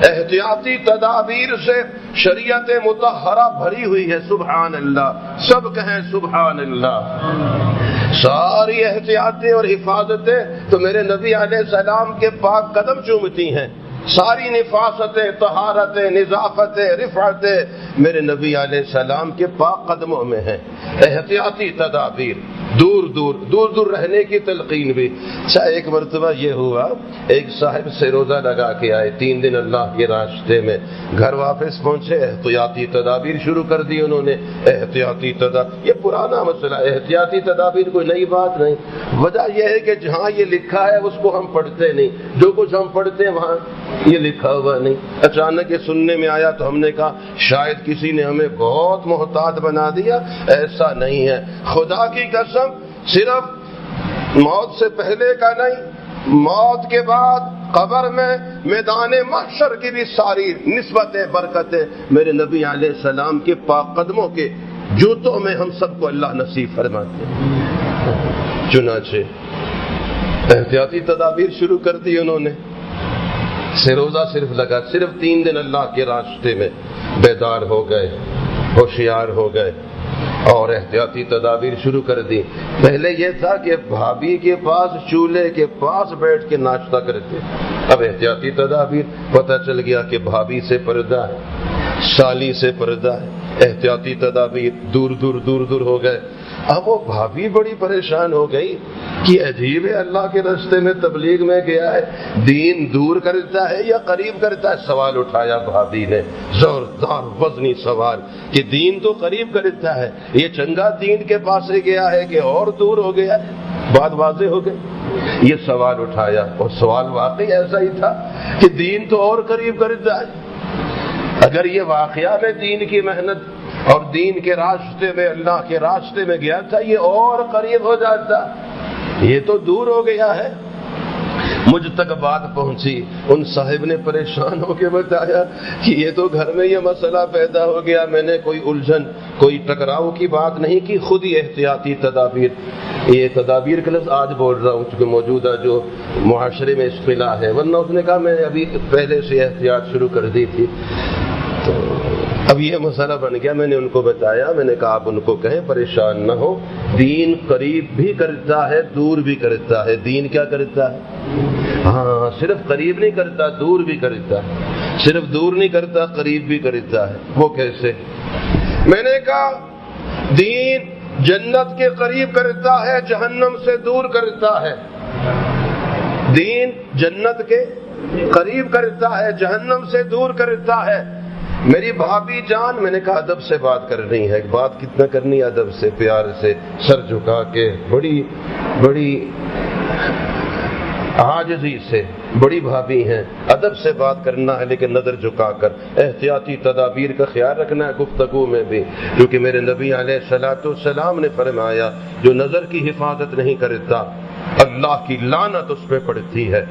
احتیاطی تدابیر سے شریعت مطہرہ بھری ہوئی ہے. سبحان اللہ، سب کہیں سبحان اللہ. ساری احتیاطیں اور حفاظتیں تو میرے نبی علیہ السلام کے پاک قدم چومتی ہیں. ساری نفاستیں، طہارتیں، نظافتیں، رفعتیں میرے نبی علیہ السلام کے پاک قدموں میں ہیں. احتیاطی تدابیر، دور دور رہنے کی تلقین بھی. اچھا، ایک مرتبہ یہ ہوا، ایک صاحب سے روزہ لگا کے آئے 3 دن اللہ کے راستے میں. گھر واپس پہنچے، احتیاطی تدابیر شروع کر دی انہوں نے. احتیاطی تدابیر، یہ پرانا مسئلہ. احتیاطی تدابیر کوئی نئی بات نہیں. وجہ یہ ہے کہ جہاں یہ لکھا ہے اس کو ہم پڑھتے نہیں. جو کچھ ہم پڑھتے ہیں وہاں یہ لکھا ہوا نہیں. اچانک یہ سننے میں آیا تو ہم نے کہا شاید کسی نے ہمیں بہت محتاط بنا دیا. ایسا نہیں ہے. خدا کی قسم، صرف موت سے پہلے کا نہیں، موت کے بعد قبر میں، میدان محشر کی بھی ساری نسبتیں، برکتیں میرے نبی علیہ السلام کے پاک قدموں کے جوتوں میں ہم سب کو اللہ نصیب فرماتے ہیں. چنانچہ احتیاطی تدابیر شروع کر دی انہوں نے. سے روزہ صرف لگا، صرف 3 دن اللہ کے راستے میں بیدار ہو گئے، ہوشیار ہو گئے اور احتیاطی تدابیر شروع کر دی. پہلے یہ تھا کہ بھابھی کے پاس، چولہے کے پاس بیٹھ کے ناشتہ کرتے. اب احتیاطی تدابیر، پتہ چل گیا کہ بھابھی سے پردہ ہے، سالی سے پردہ ہے. احتیاطی تدابیر دور دور ہو گئے. اب وہ بھابھی بڑی پریشان ہو گئی کہ عجیب ہے، اللہ کے راستے میں تبلیغ میں گیا ہے، دین دور کرتا ہے یا قریب کرتا ہے؟ سوال اٹھایا بھابھی نے، زوردار وزنی سوال، کہ دین تو قریب کرتا ہے، یہ چنگا دین کے پاس سے گیا ہے کہ اور دور ہو گیا ہے؟ بات واضح ہو گئی. یہ سوال اٹھایا اور سوال واقعی ایسا ہی تھا کہ دین تو اور قریب کرتا ہے. اگر یہ واقعہ میں دین کی محنت اور دین کے راستے میں، اللہ کے راستے میں گیا تھا، یہ اور قریب ہو جاتا، یہ تو دور ہو گیا ہے. مجھ تک بات پہنچی. ان صاحب نے پریشان ہو کے بتایا کہ یہ تو گھر میں یہ مسئلہ پیدا ہو گیا. میں نے کوئی الجھن، کوئی ٹکراؤ کی بات نہیں کی، خود ہی احتیاطی تدابیر. یہ تدابیر کا لفظ آج بول رہا ہوں چونکہ موجودہ جو معاشرے میں اصطلاح ہے، ورنہ اس نے کہا میں نے ابھی پہلے سے احتیاط شروع کر دی تھی. تو اب یہ مسئلہ بن گیا. میں نے ان کو بتایا، میں نے کہا آپ ان کو کہیں پریشان نہ ہو، دین قریب بھی کرتا ہے، دور بھی کرتا ہے. دین کیا کرتا ہے؟ ہاں، صرف قریب نہیں کرتا، دور بھی کرتا ہے. صرف دور نہیں کرتا، قریب بھی کرتا ہے. وہ کیسے؟ میں نے کہا دین جنت کے قریب کرتا ہے، جہنم سے دور کرتا ہے. دین جنت کے قریب کرتا ہے، جہنم سے دور کرتا ہے. میری بھابھی جان، میں نے کہا ادب سے بات کرنی ہے. بات کتنا کرنی ہے؟ ادب سے، پیار سے، سر جھکا کے، بڑی عاجزی سے. بڑی بھابھی ہیں، ادب سے بات کرنا ہے لیکن نظر جھکا کر. احتیاطی تدابیر کا خیال رکھنا ہے گفتگو میں بھی، کیونکہ میرے نبی علیہ السلام نے فرمایا جو نظر کی حفاظت نہیں کرتا اللہ کی لعنت اس پہ پڑتی ہے.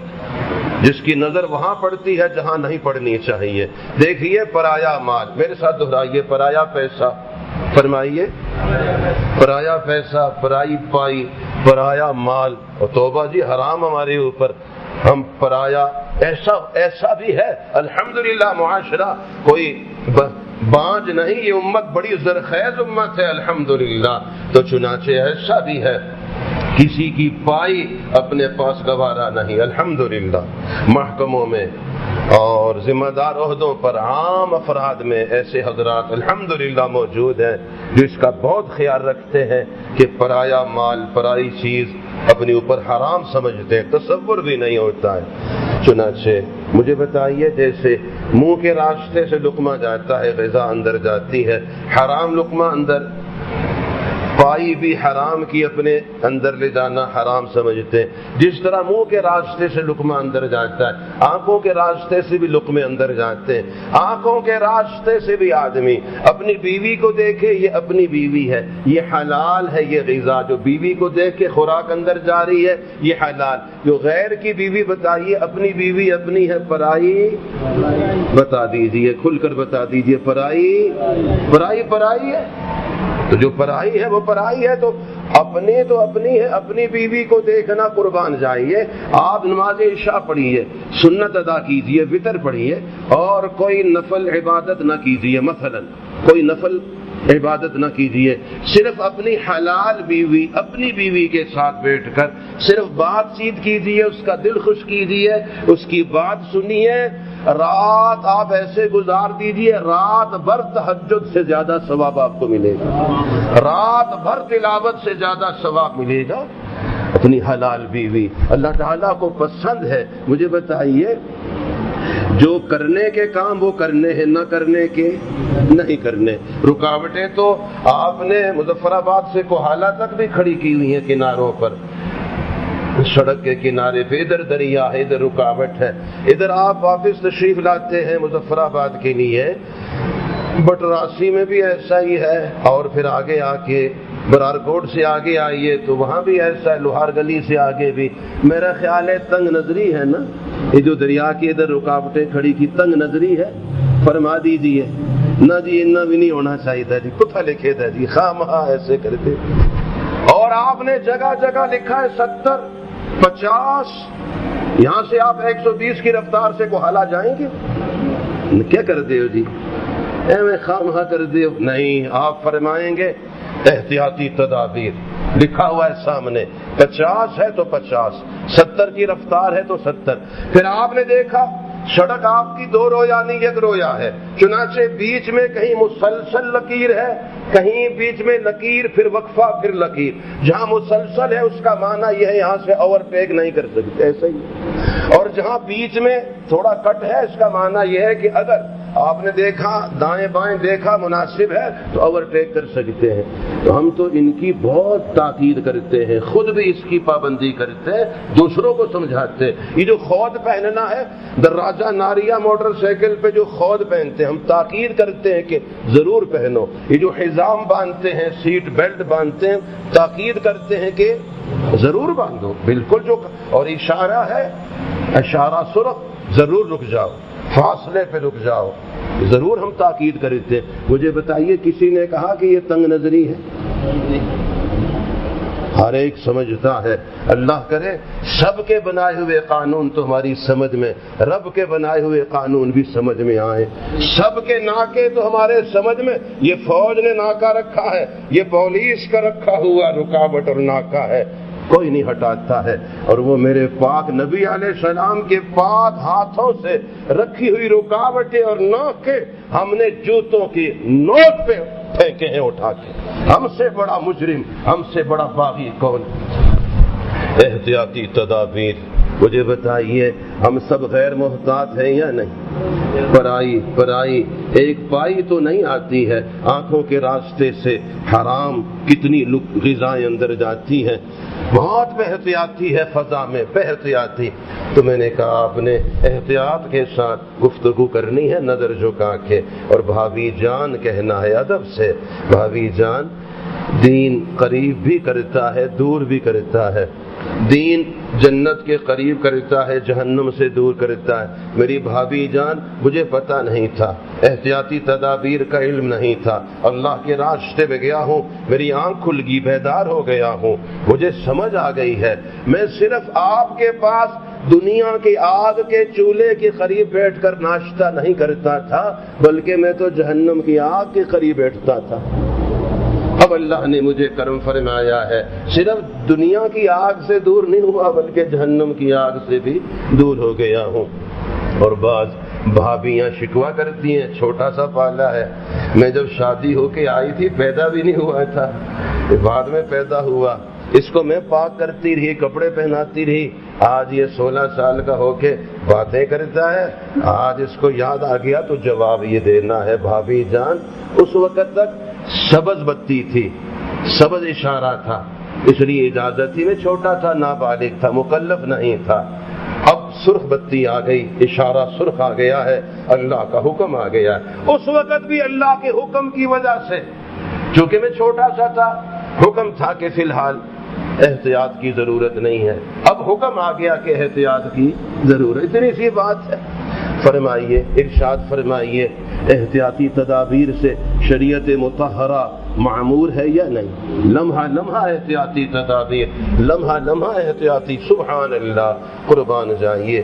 جس کی نظر وہاں پڑتی ہے جہاں نہیں پڑنی چاہیے. دیکھیے پرایا مال، میرے ساتھ دہرائیے، پرایا پیسہ، فرمائیے پرایا پیسہ، پرائی پائی، پرایا مال. اور توبہ جی، حرام ہمارے اوپر. ہم پرایا ایسا بھی ہے الحمدللہ. معاشرہ کوئی بانج نہیں، یہ امت بڑی زرخیز امت ہے الحمدللہ. تو چنانچہ ایسا بھی ہے کسی کی پائی اپنے پاس گوارا نہیں الحمدللہ. محکموں میں اور ذمہ دار عہدوں پر عام افراد میں ایسے حضرات الحمدللہ موجود ہیں جو اس کا بہت خیال رکھتے ہیں کہ پرایا مال، پرائی چیز اپنے اوپر حرام سمجھتے ہیں، تصور بھی نہیں ہوتا ہے. چنانچہ مجھے بتائیے، جیسے منہ کے راستے سے لقمہ جاتا ہے، غذا اندر جاتی ہے، حرام لقمہ اندر، پائی بھی حرام کی اپنے اندر لے جانا حرام سمجھتے ہیں. جس طرح منہ کے راستے سے لقمہ اندر جاتا ہے، آنکھوں کے راستے سے بھی لقمے اندر جاتے ہیں. آنکھوں کے راستے سے بھی آدمی اپنی بیوی کو دیکھے، یہ اپنی بیوی ہے، یہ حلال ہے. یہ غذا جو بیوی کو دیکھ کے خوراک اندر جا رہی ہے یہ حلال. جو غیر کی بیوی، بتائیے اپنی بیوی اپنی ہے، پرائی بتا دیجئے، کھل کر بتا دیجئے، پرائی ہے. تو جو پرائی ہے وہ پرائی ہے، تو اپنی ہے، اپنی بیوی کو دیکھنا قربان جائیے. آپ نماز عشاء پڑھیے، سنت ادا کیجیے، وتر پڑھیے، اور کوئی نفل عبادت نہ کیجیے. مثلا کوئی نفل عبادت نہ کیجیے، صرف اپنی حلال بیوی، اپنی بیوی کے ساتھ بیٹھ کر صرف بات چیت کیجیے، اس کا دل خوش کیجیے، اس کی بات سنیے. رات آپ ایسے گزار دیجیے، رات بھر تہجد سے زیادہ ثواب آپ کو ملے گا، رات بھر تلاوت سے زیادہ ثواب ملے گا. اپنی حلال بیوی اللہ تعالیٰ کو پسند ہے. مجھے بتائیے، جو کرنے کے کام وہ کرنے ہیں، نہ کرنے کے نہیں کرنے. رکاوٹیں تو آپ نے مظفر آباد سے کوہالہ تک بھی کھڑی کی ہوئی ہیں کناروں پر، سڑک کے کنارے پہ. ادھر دریا ہے، ادھر رکاوٹ ہے. ادھر آپ واپس تشریف لاتے ہیں مظفر آباد کے لیے، بٹراسی میں بھی ایسا ہی ہے، اور پھر آگے آ کے برار کوٹ سے آگے آئیے تو وہاں بھی ایسا ہے، لوہار گلی سے آگے بھی. میرا خیال ہے تنگ نظری ہے نا، یہ جو دریا کی ادھر رکاوٹیں کھڑی کی تنگ نظری ہے. فرما دیجیے نہ جی، اتنا بھی نہیں ہونا چاہیے تھا جی، کتھا لکھے تھا جی، خواہ مہاں ایسے کرتے. اور آپ نے جگہ جگہ لکھا ہے 70 50. یہاں سے آپ 120 کی رفتار سے کوہالہ جائیں گے، کیا کرتے ہو جی، میں خواہ مہاں کرتے ہو. نہیں، آپ فرمائیں گے احتیاطی تدابیر. لکھا ہوا ہے سامنے، 50 ہے تو 50، 70 کی رفتار ہے تو 70. پھر آپ نے دیکھا سڑک آپ کی 2 رویا نہیں 1 رویا ہے، چنانچہ بیچ میں کہیں مسلسل لکیر ہے، کہیں بیچ میں لکیر، پھر وقفہ، پھر لکیر. جہاں مسلسل ہے اس کا معنی یہ ہے یہاں سے اوور ٹیک نہیں کر سکتے، ایسا ہی. اور جہاں بیچ میں تھوڑا کٹ ہے اس کا معنی یہ ہے کہ اگر آپ نے دیکھا دائیں بائیں دیکھا مناسب ہے تو اوور ٹیک کر سکتے ہیں. تو ہم تو ان کی بہت تاکید کرتے ہیں، خود بھی اس کی پابندی کرتے ہیں، دوسروں کو سمجھاتے ہیں. یہ جو خود پہننا ہے، دراجہ ناریہ موٹر سائیکل پہ جو خود پہنتے ہیں، ہم تاکید کرتے ہیں کہ ضرور پہنو. یہ جو حزام باندھتے ہیں، سیٹ بیلٹ باندھتے ہیں، تاکید کرتے ہیں کہ ضرور باندھو. بالکل جو اور اشارہ ہے، اشارہ سرخ، ضرور رک جاؤ، فاصلے پہ رک جاؤ، ضرور ہم تاکید کرتے. مجھے بتائیے کسی نے کہا کہ یہ تنگ نظری ہے؟ ہر ایک سمجھتا ہے. اللہ کرے سب کے بنائے ہوئے قانون تو ہماری سمجھ میں، رب کے بنائے ہوئے قانون بھی سمجھ میں آئے. سب کے ناکے تو ہمارے سمجھ میں، یہ فوج نے ناکا رکھا ہے، یہ پولیس کا رکھا ہوا رکاوٹ اور ناکا ہے، کوئی نہیں ہٹاتا ہے. اور وہ میرے پاک نبی علیہ السلام کے پاک ہاتھوں سے رکھی ہوئی رکاوٹیں اور ناکے ہم نے جوتوں کی نوک پہ پھینکے ہیں اٹھا کے. ہم سے بڑا مجرم، ہم سے بڑا باغی کون؟ احتیاطی تدابیر. مجھے بتائیے ہم سب غیر محتاط ہیں یا نہیں؟ پرائی ایک پائی تو نہیں آتی ہے، آنکھوں کے راستے سے حرام کتنی غذائیں اندر جاتی ہیں. بہت بے احتیاطی ہے فضا میں، بے احتیاطی. تو میں نے کہا آپ نے احتیاط کے ساتھ گفتگو کرنی ہے، نظر جھکا کے. اور بھابھی جان کہنا ہے ادب سے، بھابھی جان دین قریب بھی کرتا ہے، دور بھی کرتا ہے. دین جنت کے قریب کرتا ہے، جہنم سے دور کرتا ہے. میری بھابھی جان مجھے پتہ نہیں تھا، احتیاطی تدابیر کا علم نہیں تھا. اللہ کے راستے میں گیا ہوں، میری آنکھ کھل گئی، بیدار ہو گیا ہوں، مجھے سمجھ آ گئی ہے. میں صرف آپ کے پاس دنیا کی آگ کے چولہے کے قریب بیٹھ کر ناشتہ نہیں کرتا تھا، بلکہ میں تو جہنم کی آگ کے قریب بیٹھتا تھا. اب اللہ نے مجھے کرم فرمایا ہے، صرف دنیا کی آگ سے دور نہیں ہوا بلکہ جہنم کی آگ سے بھی دور ہو گیا ہوں. اور بعض بھابیاں شکوہ کرتی ہیں چھوٹا سا پالا ہے. میں جب شادی ہو کے آئی تھی پیدا بھی نہیں ہوا تھا، بعد میں پیدا ہوا. اس کو میں پاک کرتی رہی، کپڑے پہناتی رہی. آج یہ 16 سال کا ہو کے باتیں کرتا ہے. آج اس کو یاد آ گیا تو جواب یہ دینا ہے. بھابھی جان اس وقت تک سبز بتی تھی، سبز اشارہ تھا، اس لیے اجازت تھی. میں چھوٹا تھا، نابالغ تھا، مکلف نہیں تھا. اب سرخ بتی آ گئی، اشارہ سرخ آ گیا ہے، اللہ کا حکم آ گیا ہے. اس وقت بھی اللہ کے حکم کی وجہ سے، چونکہ میں چھوٹا سا تھا، حکم تھا کہ فی الحال احتیاط کی ضرورت نہیں ہے. اب حکم آ گیا کہ احتیاط کی ضرورت. اتنی سی بات ہے. فرمائیے، ارشاد فرمائیے احتیاطی تدابیر سے شریعت مطہرہ معمور ہے یا نہیں؟ لمحہ لمحہ احتیاطی تدابیر، لمحہ لمحہ احتیاطی، سبحان اللہ، قربان جائیے۔